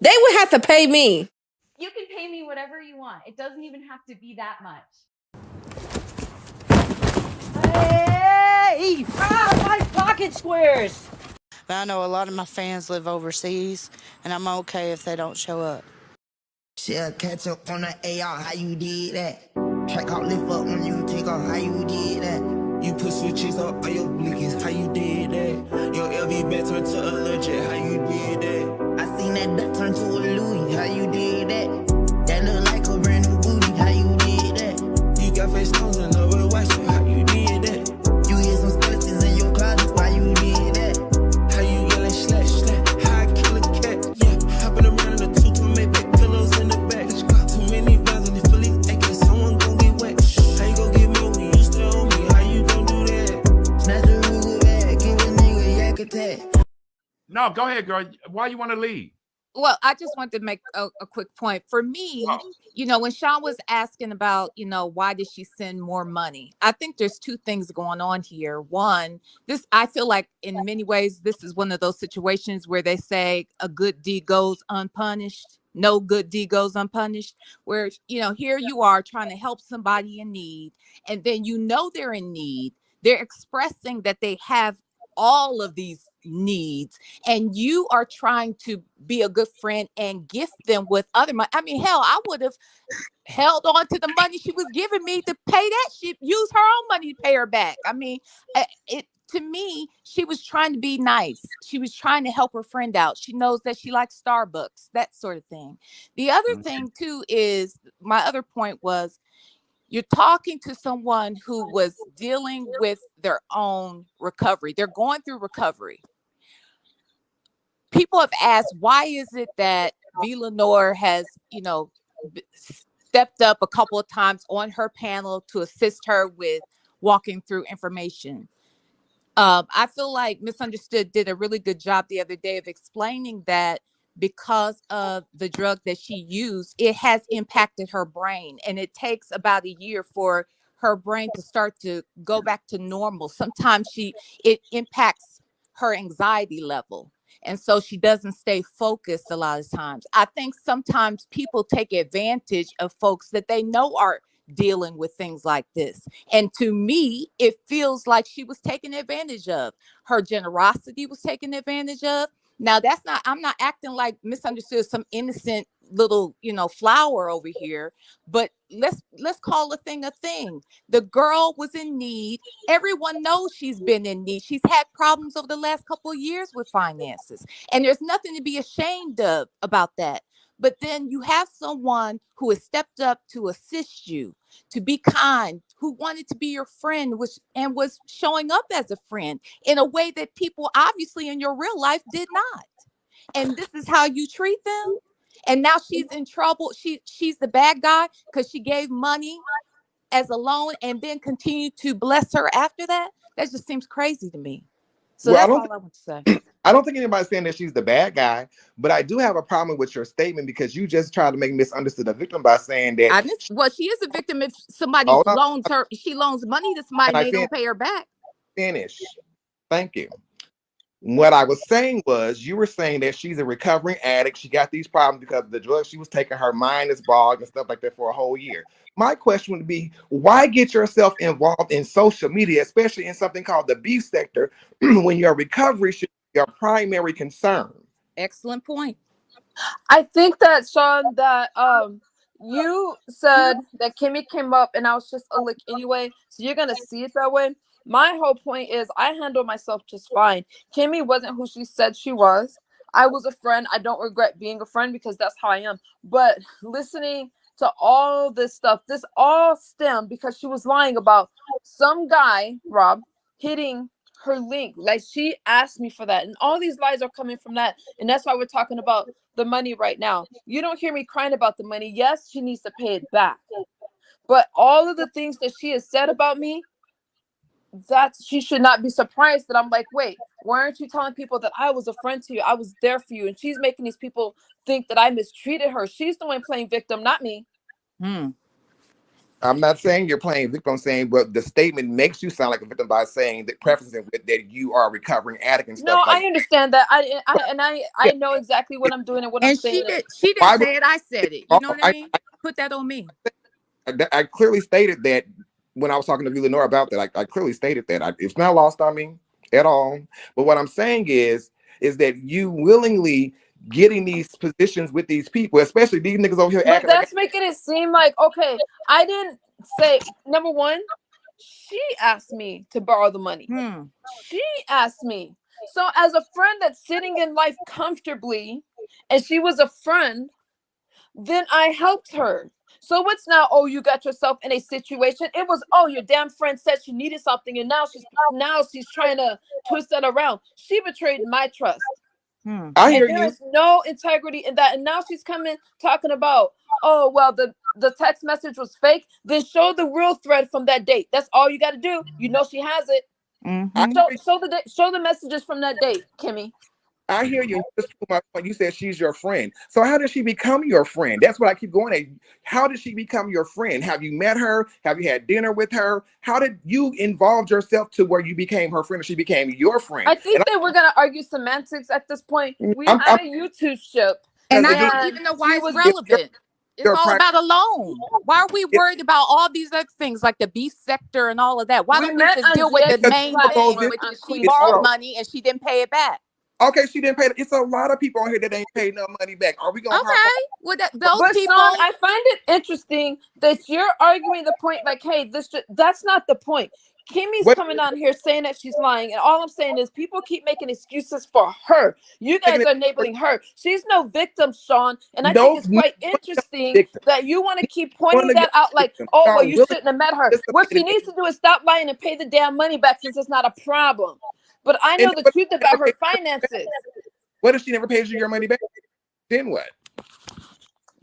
They would have to pay me. You can pay me whatever you want. It doesn't even have to be that much. Hey! My pocket squares! But I know a lot of my fans live overseas, and I'm okay if they don't show up. She'll catch up on the AR, how you did that? Track out, lift up when you take off, how you did that? You put switches up on your blinkies, how you did that? Your LV back turned to a legit, how you did that? I seen that duck turn to a Louis, how you did that? That look like a brand new booty, how you did that? You got face stones and love with white shit, how you did that? You hear some skeletons in your closet, why you did that? How you yelling slash slash, how I kill a cat, yeah. Hopping around in the two to make big pillows in the back. Too many rounds in the Philly, AK, someone gon' get wet. How you gon' get me when you still on me? How you gon' do that? Snatch the Ruger bag, give a nigga yak attack. No, go ahead, girl. Why you want to leave? Well, I just wanted to make a quick point. For me, when Sean was asking about, why did she send more money? I think there's two things going on here. One, I feel like in many ways, this is one of those situations where they say a good deed goes unpunished. No good deed goes unpunished, where, here you are trying to help somebody in need, and then they're in need. They're expressing that they have all of these needs, and you are trying to be a good friend and gift them with other money. I mean, hell, I would have held on to the money she was giving me to pay that shit, use her own money to pay her back. I mean, to me, she was trying to be nice. She was trying to help her friend out. She knows that she likes Starbucks, that sort of thing. The other thing too is, my other point was, you're talking to someone who was dealing with their own recovery. They're going through recovery. People have asked, why is it that V.Lenore has, stepped up a couple of times on her panel to assist her with walking through information? I feel like Misunderstood did a really good job the other day of explaining that because of the drug that she used, it has impacted her brain, and it takes about a year for her brain to start to go back to normal. Sometimes it impacts her anxiety level, and so she doesn't stay focused a lot of times. I think sometimes people take advantage of folks that they know are dealing with things like this. And to me, it feels like she was taken advantage of. Her generosity was taken advantage of. Now, I'm not acting like Misunderstood, some innocent little, flower over here, but let's call a thing a thing. The girl was in need. Everyone knows she's been in need. She's had problems over the last couple of years with finances, and there's nothing to be ashamed of about that. But then you have someone who has stepped up to assist you, to be kind, who wanted to be your friend, and was showing up as a friend in a way that people obviously in your real life did not. And this is how you treat them. And now she's in trouble. She's the bad guy because she gave money as a loan and then continued to bless her after that. That just seems crazy to me. So that's all I want to say. I don't think anybody's saying that she's the bad guy, but I do have a problem with your statement because you just tried to make Misunderstood a victim by saying that. She is a victim if somebody loans her. She loans money to somebody and they don't pay her back. Finish. Thank you. What I was saying was, you were saying that she's a recovering addict. She got these problems because of the drugs she was taking. Her mind is bogged and stuff like that for a whole year. My question would be, why get yourself involved in social media, especially in something called the beef sector, when your recovery should be your primary concern? Excellent point. I think that, Sean, that you said that Kimmy came up and I was just a lick anyway, so you're gonna see it that way. My whole point is I handle myself just fine. Kimmy wasn't who she said she was. I was a friend. I don't regret being a friend because that's how I am. But listening to all this stuff, this all stemmed because she was lying about some guy, Rob, hitting her link. Like, she asked me for that. And all these lies are coming from that. And that's why we're talking about the money right now. You don't hear me crying about the money. Yes, she needs to pay it back. But all of the things that she has said about me, that she should not be surprised that I'm like, wait, why aren't you telling people that I was a friend to you? I was there for you. And she's making these people think that I mistreated her. She's the one playing victim, not me. I'm not saying you're playing victim. I'm saying, but the statement makes you sound like a victim by saying that prefacing with that you are a recovering addict and No, stuff like I understand that. yeah. I know exactly what I'm doing and what I'm And saying. she didn't Why would say it. I said it. You know what I mean? Put that on me. I clearly stated that when I was talking to V.Lenore about that. I clearly stated that. It's not lost on me at all. But what I'm saying is that you willingly getting these positions with these people, especially these niggas over here But acting like that's making it seem like, okay, I didn't say, number one, she asked me to borrow the money. She asked me. So as a friend that's sitting in life comfortably, and she was a friend, then I helped her. So what's now? Oh, you got yourself in a situation. It was, oh, your damn friend said she needed something, and now she's trying to twist that around. She betrayed my trust. I hear And there you. is no integrity in that. And now she's coming talking about, oh, well, the text message was fake. Then show the real thread from that date. That's all you got to do. You know she has it. Show the messages from that date, Kimmy. I hear you. Just to my point, you said she's your friend. So how did she become your friend? That's what I keep going at. How did she become your friend? Have you met her? Have you had dinner with her? How did you involve yourself to where you became her friend and she became your friend? I think that we're gonna argue semantics at this point. We had a YouTube ship, and I don't even know why it's relevant. It's all about a loan. Why are we worried about all these other things like the beef sector and all of that? Why don't we just deal with the main thing, which is she borrowed money and she didn't pay it back? Okay, she didn't pay. It's a lot of people on here that ain't paid no money back. Are we gonna? Okay, well, those people. Sean, I find it interesting that you're arguing the point. Like, hey, that's not the point. Kimmy's coming down here saying that she's lying, and all I'm saying is people keep making excuses for her. You guys are enabling her. She's no victim, Sean, and I think it's quite interesting that you want to keep pointing that out. Like, oh, well, you shouldn't have met her. What she needs to do is stop lying and pay the damn money back, since it's not a problem. But I know the truth about her finances. What if she never pays you your money back? Then what?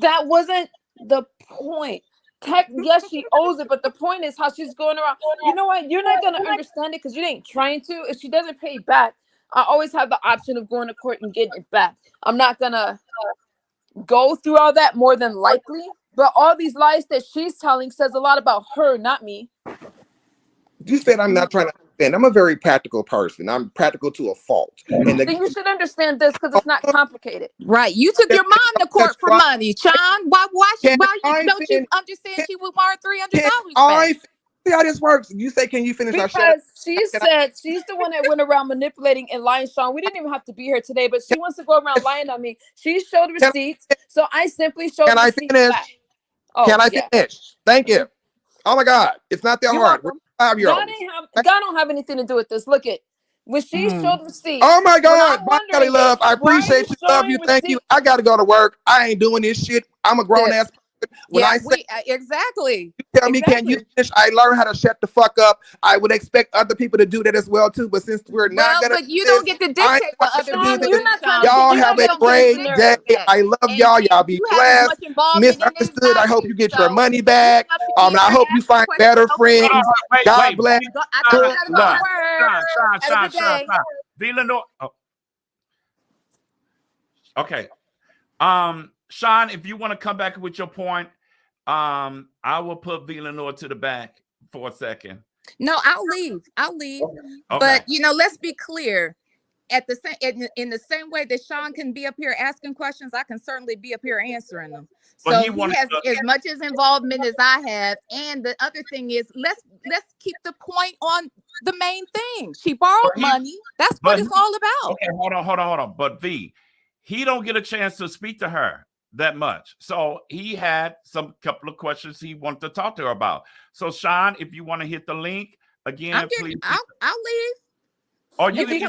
That wasn't the point. Yes, she owes it, but the point is how she's going around. You know what? You're not going to understand it because you ain't trying to. If she doesn't pay back, I always have the option of going to court and getting it back. I'm not going to go through all that, more than likely. But all these lies that she's telling says a lot about her, not me. You said I'm not trying to understand. I'm a very practical person. I'm practical to a fault. And then you should understand this because it's not complicated. Right. You took your mom to court for money, Sean. Why don't you understand she would borrow $300 back? See how this works. You say, can you finish? Because she said she's the one that went around manipulating and lying, Sean. We didn't even have to be here today, but she wants to go around lying on me. She showed receipts, so I simply showed receipts. Can I finish? Oh, can I finish? Thank you. Oh my God, it's not that hard. God don't have anything to do with this. Look at when she showed receipts. Oh my God, my Kelly love. I appreciate you. Love you. Thank you. I got to go to work. I ain't doing this shit. I'm a grown ass person. When I say exactly, you tell me, can you finish? I learned how to shut the fuck up. I would expect other people to do that as well too. But since we're not gonna, but you don't get to dictate what other people do. Y'all have a great day. I love y'all. Y'all be blessed. Misunderstood. I hope you get your money back. I hope you find better friends. God bless. Sean. V.Lenore. Okay. Sean, if you want to come back with your point, I will put V.Lenore to the back for a second. No, I'll leave. Okay. But let's be clear. At the same in the same way that Sean can be up here asking questions, I can certainly be up here answering them. So he has as much as involvement as I have. And the other thing is, let's keep the point on the main thing. She borrowed money. That's what it's all about. Okay, hold on. But V, he don't get a chance to speak to her that much. So he had some couple of questions he wanted to talk to her about. So Sean, if you want to hit the link again, please. I'll leave. Or you can step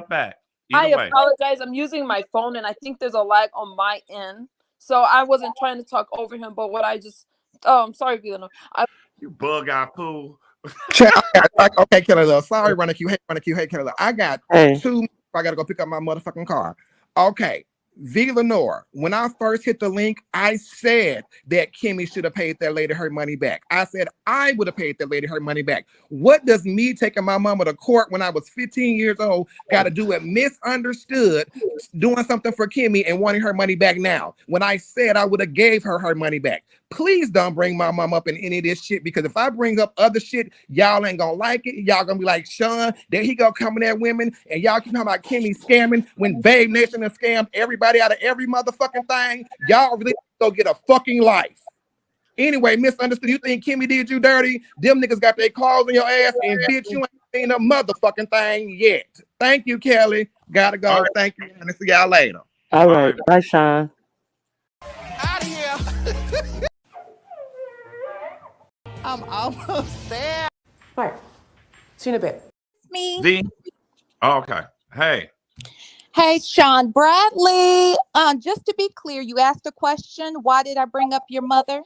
back. I apologize. I'm using my phone and I think there's a lag on my end. So I wasn't trying to talk over him, but I'm sorry, V.Lenore. You bug out fool. Okay, Kelly Love. Sorry, Running Q. Hey, Kelly Love. I got 2. I gotta go pick up my motherfucking car. Okay. V.Lenore, when I first hit the link, I said that Kimmy should have paid that lady her money back. I said I would have paid that lady her money back. What does me taking my mama to court when I was 15 years old got to do with misunderstood doing something for Kimmy and wanting her money back now? When I said I would have gave her money back. please don't bring my mom up in any of this shit, because if I bring up other shit, y'all ain't gonna like it. Y'all gonna be like, Sean, there he go coming at women, and y'all keep talking about Kimmy scamming when Babe Nation has scammed everybody out of every motherfucking thing. Y'all really go get a fucking life. Anyway, misunderstood. You think Kimmy did you dirty? Them niggas got their claws in your ass, and bitch, you ain't seen a motherfucking thing yet. Thank you, Kelly. Gotta go. All right. Thank you, and see y'all later. All right. Bye, Sean. Out of here. I'm almost there. All right. See you in a bit. Me. V. Oh, okay. Hey. Hey, Sean Bradley. Just to be clear, you asked a question. Why did I bring up your mother?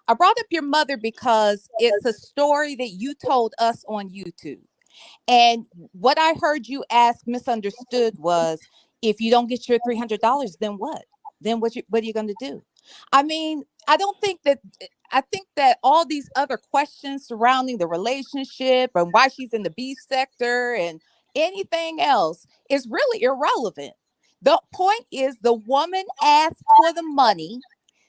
I brought up your mother because it's a story that you told us on YouTube. And what I heard you ask misunderstood was, if you don't get your $300, then what? Then what are you going to do? I mean, I think that all these other questions surrounding the relationship and why she's in the beef sector and anything else is really irrelevant. The point is, the woman asked for the money.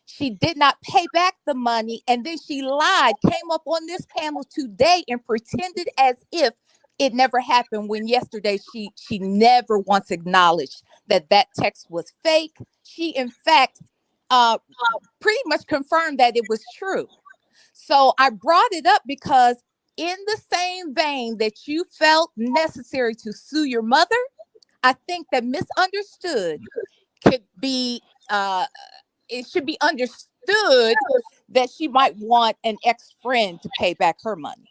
She did not pay back the money, and then she lied, came up on this panel today and pretended as if it never happened, when yesterday she never once acknowledged that text was fake. She, in fact, pretty much confirmed that it was true. So I brought it up because, in the same vein that you felt necessary to sue your mother, I think that misunderstood could be, it should be understood that she might want an ex-friend to pay back her money.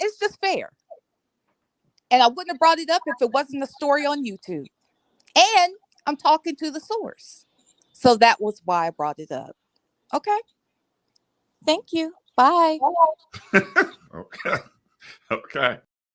It's just fair. And I wouldn't have brought it up if it wasn't a story on YouTube. And I'm talking to the source. So that was why I brought it up. Okay. Thank you. Bye. Okay. Okay.